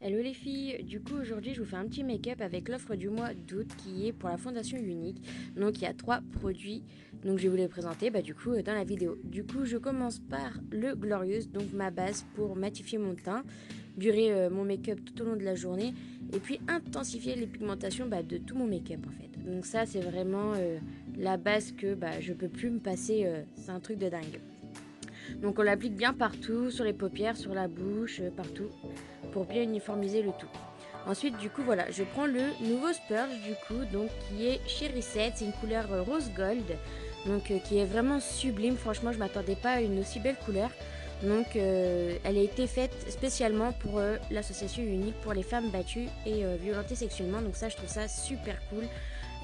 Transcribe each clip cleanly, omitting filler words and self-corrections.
Hello les filles, du coup aujourd'hui je vous fais un petit make-up avec l'offre du mois d'août qui est pour la Fondation Unique. Donc il y a 3 produits, donc je vais vous les présenter dans la vidéo. Du coup je commence par le Glorious, donc ma base pour matifier mon teint, durer mon make-up tout au long de la journée et puis intensifier les pigmentations de tout mon make-up en fait. Donc ça c'est vraiment la base que je peux plus me passer, c'est un truc de dingue. Donc on l'applique bien partout, sur les paupières, sur la bouche, partout, pour bien uniformiser le tout. Ensuite, du coup, voilà, je prends le nouveau Spurge, du coup, donc qui est chez Reset, c'est une couleur rose gold, donc qui est vraiment sublime. Franchement, je m'attendais pas à une aussi belle couleur. Donc, elle a été faite spécialement pour l'association unique pour les femmes battues et violentées sexuellement. Donc ça, je trouve ça super cool.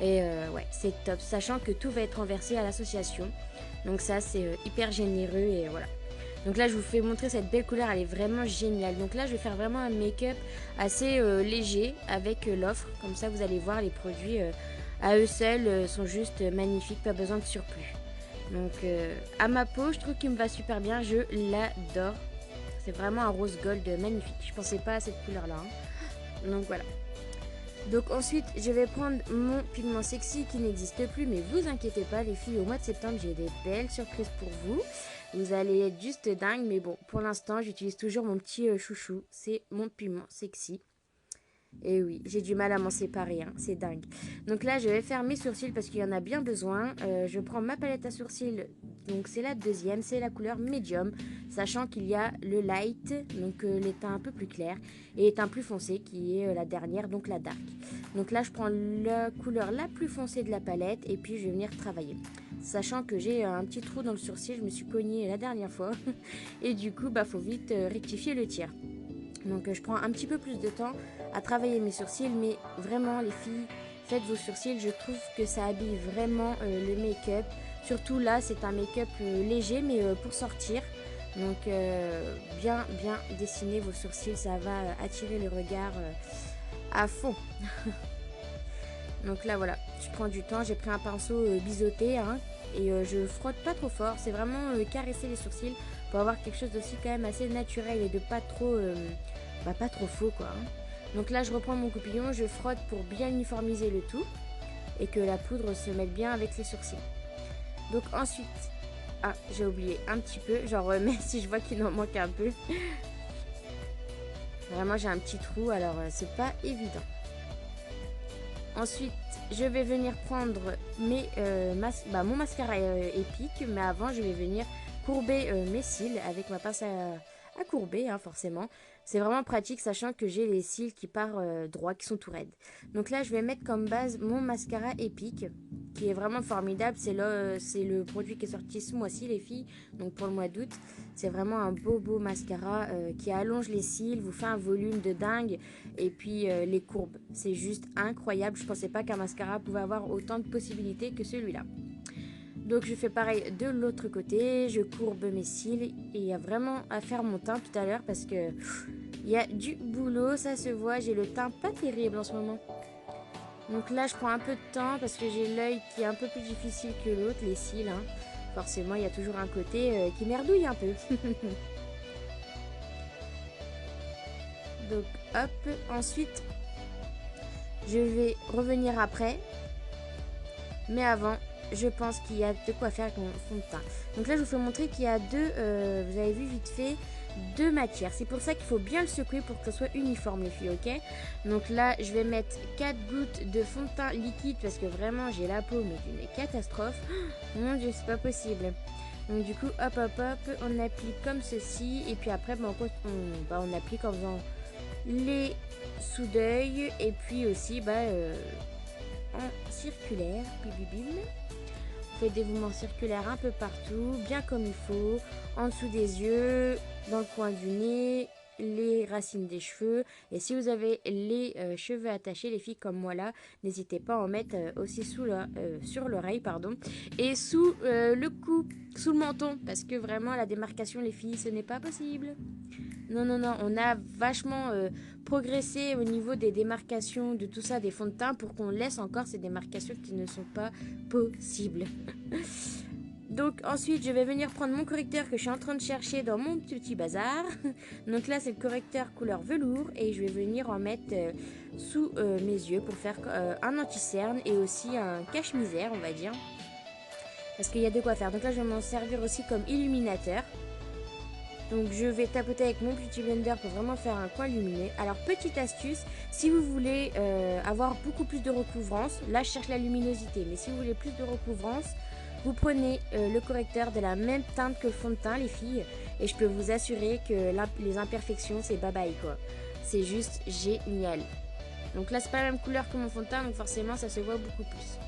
Et ouais, c'est top, sachant que tout va être renversé à l'association. Donc ça, c'est hyper généreux et voilà. Donc là, je vous fais montrer cette belle couleur, elle est vraiment géniale. Donc là, je vais faire vraiment un make-up assez léger avec l'offre. Comme ça, vous allez voir, les produits à eux seuls sont juste magnifiques, pas besoin de surplus. Donc à ma peau, je trouve qu'il me va super bien, je l'adore. C'est vraiment un rose gold magnifique. Je pensais pas à cette couleur-là, hein. Donc voilà. Donc ensuite, je vais prendre mon pigment sexy qui n'existe plus, mais vous inquiétez pas les filles, au mois de septembre, j'ai des belles surprises pour vous. Vous allez être juste dingue, mais bon, pour l'instant, j'utilise toujours mon petit chouchou, c'est mon pigment sexy. Et oui, j'ai du mal à m'en séparer, hein, c'est dingue. Donc là, je vais faire mes sourcils parce qu'il y en a bien besoin. Je prends ma palette à sourcils, donc c'est la deuxième, c'est la couleur medium, sachant qu'il y a le light, donc les teints un peu plus clairs, et les teints plus foncés, qui est la dernière, donc la dark. Donc là, je prends la couleur la plus foncée de la palette, et puis je vais venir travailler. Sachant que j'ai un petit trou dans le sourcil, je me suis cognée la dernière fois, et du coup, faut vite rectifier le tir. Donc je prends un petit peu plus de temps à travailler mes sourcils, mais vraiment les filles, faites vos sourcils, je trouve que ça habille vraiment le make-up. Surtout là, c'est un make-up léger, mais pour sortir. Donc bien dessiner vos sourcils, ça va attirer le regard à fond. Donc là voilà, je prends du temps, j'ai pris un pinceau biseauté, hein, et je frotte pas trop fort, c'est vraiment caresser les sourcils pour avoir quelque chose d'aussi quand même assez naturel et de pas trop pas trop faux quoi, hein. Donc là je reprends mon coupillon, je frotte pour bien uniformiser le tout et que la poudre se mette bien avec les sourcils. Donc ensuite, ah j'ai oublié un petit peu, j'en remets si je vois qu'il en manque un peu. Vraiment j'ai un petit trou alors c'est pas évident. Ensuite, je vais venir prendre mon mascara épique, mais avant, je vais venir courber mes cils avec ma pince à courber, hein, forcément. C'est vraiment pratique, sachant que j'ai les cils qui partent droit, qui sont tout raides. Donc là, je vais mettre comme base mon mascara épique, qui est vraiment formidable. C'est le produit qui est sorti ce mois-ci, les filles, donc pour le mois d'août. C'est vraiment un beau mascara qui allonge les cils, vous fait un volume de dingue. Et puis les courbes, c'est juste incroyable. Je pensais pas qu'un mascara pouvait avoir autant de possibilités que celui-là. Donc je fais pareil de l'autre côté, je courbe mes cils et il y a vraiment à faire mon teint tout à l'heure parce que il y a du boulot, ça se voit, j'ai le teint pas terrible en ce moment. Donc là je prends un peu de temps parce que j'ai l'œil qui est un peu plus difficile que l'autre, les cils, hein. Forcément il y a toujours un côté qui merdouille un peu. Donc hop, ensuite je vais revenir après. Mais avant, je pense qu'il y a de quoi faire avec mon fond de teint. Donc là, je vous fais montrer qu'il y a vous avez vu vite fait, deux matières. C'est pour ça qu'il faut bien le secouer pour que ce soit uniforme les filles, ok? Donc là, je vais mettre 4 gouttes de fond de teint liquide parce que vraiment, j'ai la peau, mais d'une catastrophe. Oh, mon Dieu, c'est pas possible. Donc du coup, hop, on applique comme ceci. Et puis après, on applique en faisant les sous d'œil. Et puis aussi, en circulaire, bim. On fait des mouvements circulaires un peu partout, bien comme il faut, en dessous des yeux, dans le coin du nez, les racines des cheveux. Et si vous avez les cheveux attachés, les filles comme moi là, n'hésitez pas à en mettre aussi sur l'oreille, pardon, et sous le cou, sous le menton, parce que vraiment la démarcation, les filles, ce n'est pas possible. Non, on a vachement progressé au niveau des démarcations, de tout ça, des fonds de teint, pour qu'on laisse encore ces démarcations qui ne sont pas possibles. Donc ensuite je vais venir prendre mon correcteur que je suis en train de chercher dans mon petit bazar. Donc là c'est le correcteur couleur velours et je vais venir en mettre sous mes yeux pour faire un anti-cerne et aussi un cache-misère on va dire. Parce qu'il y a de quoi faire. Donc là je vais m'en servir aussi comme illuminateur. Donc je vais tapoter avec mon petit blender pour vraiment faire un coin lumineux. Alors petite astuce, si vous voulez avoir beaucoup plus de recouvrance, là je cherche la luminosité, mais si vous voulez plus de recouvrance, vous prenez le correcteur de la même teinte que le fond de teint les filles, et je peux vous assurer que les imperfections c'est bye bye quoi. C'est juste génial. Donc là c'est pas la même couleur que mon fond de teint, donc forcément ça se voit beaucoup plus.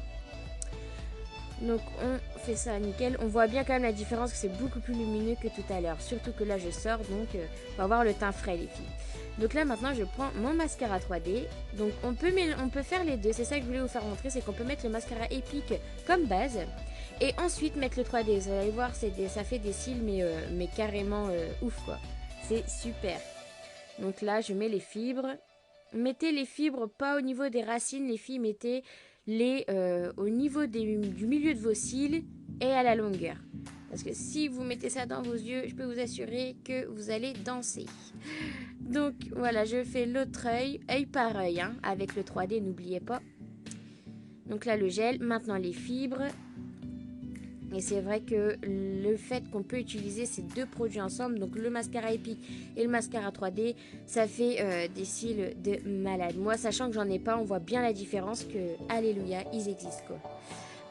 Donc on fait ça nickel, on voit bien quand même la différence que c'est beaucoup plus lumineux que tout à l'heure, surtout que là je sors donc on va avoir le teint frais les filles. Donc là maintenant je prends mon mascara 3D, donc on peut faire les deux, c'est ça que je voulais vous faire montrer, c'est qu'on peut mettre le mascara épique comme base et ensuite mettre le 3D, vous allez voir ça fait des cils mais carrément ouf quoi, c'est super. Donc là je mets les fibres, mettez les fibres pas au niveau des racines les filles, mettez au niveau du milieu de vos cils et à la longueur. Parce que si vous mettez ça dans vos yeux, je peux vous assurer que vous allez danser. Donc voilà, je fais l'autre œil, œil par œil, hein, avec le 3D, n'oubliez pas. Donc là le gel, maintenant les fibres. Et c'est vrai que le fait qu'on peut utiliser ces deux produits ensemble, donc le mascara épique et le mascara 3D, ça fait des cils de malade. Moi, sachant que j'en ai pas, on voit bien la différence que, alléluia, ils existent quoi.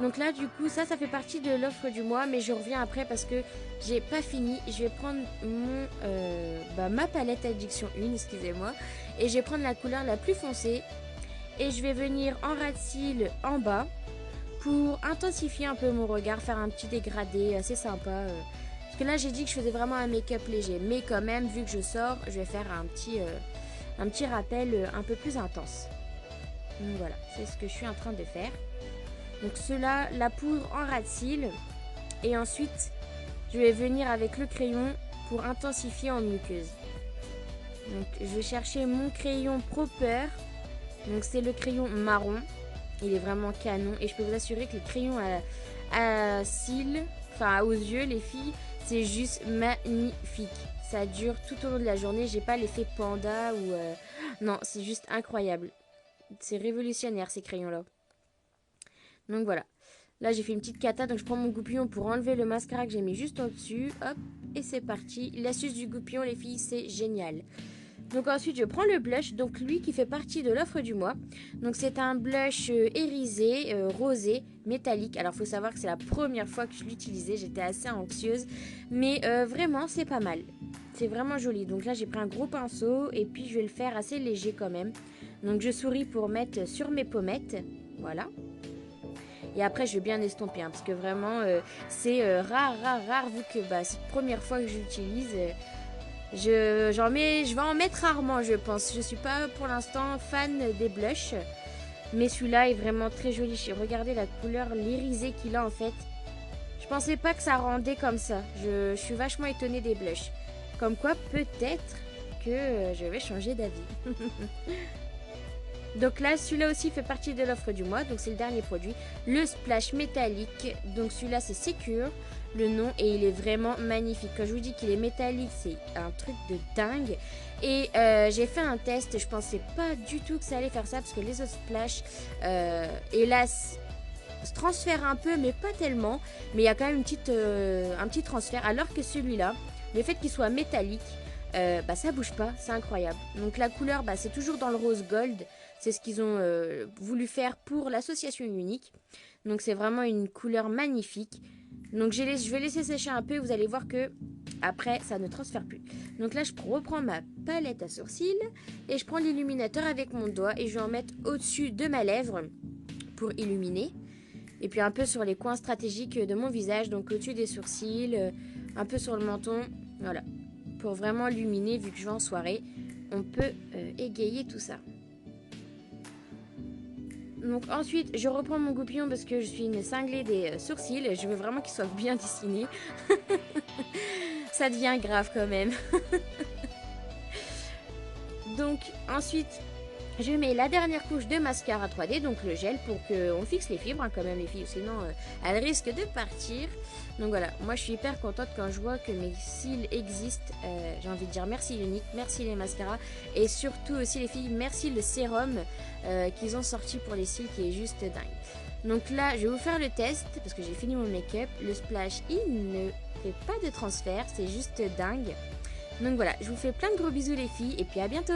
Donc là, du coup, ça fait partie de l'offre du mois, mais je reviens après parce que j'ai pas fini. Je vais prendre ma palette Addiction 1, excusez-moi, et je vais prendre la couleur la plus foncée et je vais venir en ras de cils en bas. Pour intensifier un peu mon regard, faire un petit dégradé assez sympa. Parce que là, j'ai dit que je faisais vraiment un make-up léger. Mais quand même, vu que je sors, je vais faire un petit rappel un peu plus intense. Donc voilà, c'est ce que je suis en train de faire. Donc cela, la poudre en ras de cils. Et ensuite, je vais venir avec le crayon pour intensifier en muqueuse. Donc je vais chercher mon crayon Proper. Donc c'est le crayon marron. Il est vraiment canon et je peux vous assurer que les crayons à cils, enfin aux yeux les filles, c'est juste magnifique. Ça dure tout au long de la journée, j'ai pas l'effet panda ou... Non, c'est juste incroyable. C'est révolutionnaire ces crayons là. Donc voilà. Là j'ai fait une petite cata, donc je prends mon goupillon pour enlever le mascara que j'ai mis juste au-dessus. Hop, et c'est parti. L'astuce du goupillon les filles, c'est génial. Donc ensuite je prends le blush, donc lui qui fait partie de l'offre du mois. Donc c'est un blush irisé, rosé, métallique. Alors il faut savoir que c'est la première fois que je l'utilisais, j'étais assez anxieuse. Mais vraiment c'est pas mal, c'est vraiment joli. Donc là j'ai pris un gros pinceau et puis je vais le faire assez léger quand même. Donc je souris pour mettre sur mes pommettes, voilà. Et après je vais bien estomper hein, parce que vraiment c'est rare vu que c'est la première fois que j'utilise. Je vais en mettre rarement je pense. Je suis pas pour l'instant fan des blushs. Mais celui-là est vraiment très joli. Regardez la couleur, l'irisé qu'il a en fait. Je pensais pas que ça rendait comme ça. Je suis vachement étonnée des blushs. Comme quoi peut-être que je vais changer d'avis. Donc là celui-là aussi fait partie de l'offre du mois. Donc c'est le dernier produit. Le splash métallique. Donc celui-là c'est Secure. Le nom et il est vraiment magnifique. Quand je vous dis qu'il est métallique, c'est un truc de dingue. Et j'ai fait un test, je pensais pas du tout que ça allait faire ça parce que les autres splash, hélas, se transfèrent un peu, mais pas tellement. Mais il y a quand même un petit transfert. Alors que celui-là, le fait qu'il soit métallique, ça bouge pas, c'est incroyable. Donc la couleur, c'est toujours dans le rose gold. C'est ce qu'ils ont voulu faire pour l'association unique. Donc c'est vraiment une couleur magnifique. Donc je vais laisser sécher un peu, vous allez voir que après ça ne transfère plus. Donc là je reprends ma palette à sourcils et je prends l'illuminateur avec mon doigt et je vais en mettre au-dessus de ma lèvre pour illuminer. Et puis un peu sur les coins stratégiques de mon visage, donc au-dessus des sourcils, un peu sur le menton, voilà. Pour vraiment illuminer, vu que je vais en soirée, on peut égayer tout ça. Donc ensuite, je reprends mon goupillon parce que je suis une cinglée des sourcils. Je veux vraiment qu'ils soient bien dessinés. Ça devient grave quand même. Donc ensuite, Je mets la dernière couche de mascara 3D, donc le gel, pour qu'on fixe les fibres, hein, quand même les filles, sinon elles risquent de partir. Donc voilà, moi je suis hyper contente quand je vois que mes cils existent. J'ai envie de dire merci Unique, merci les mascaras, et surtout aussi les filles, merci le sérum qu'ils ont sorti pour les cils qui est juste dingue. Donc là, je vais vous faire le test, parce que j'ai fini mon make-up. Le splash, il ne fait pas de transfert, c'est juste dingue. Donc voilà, je vous fais plein de gros bisous les filles, et puis à bientôt!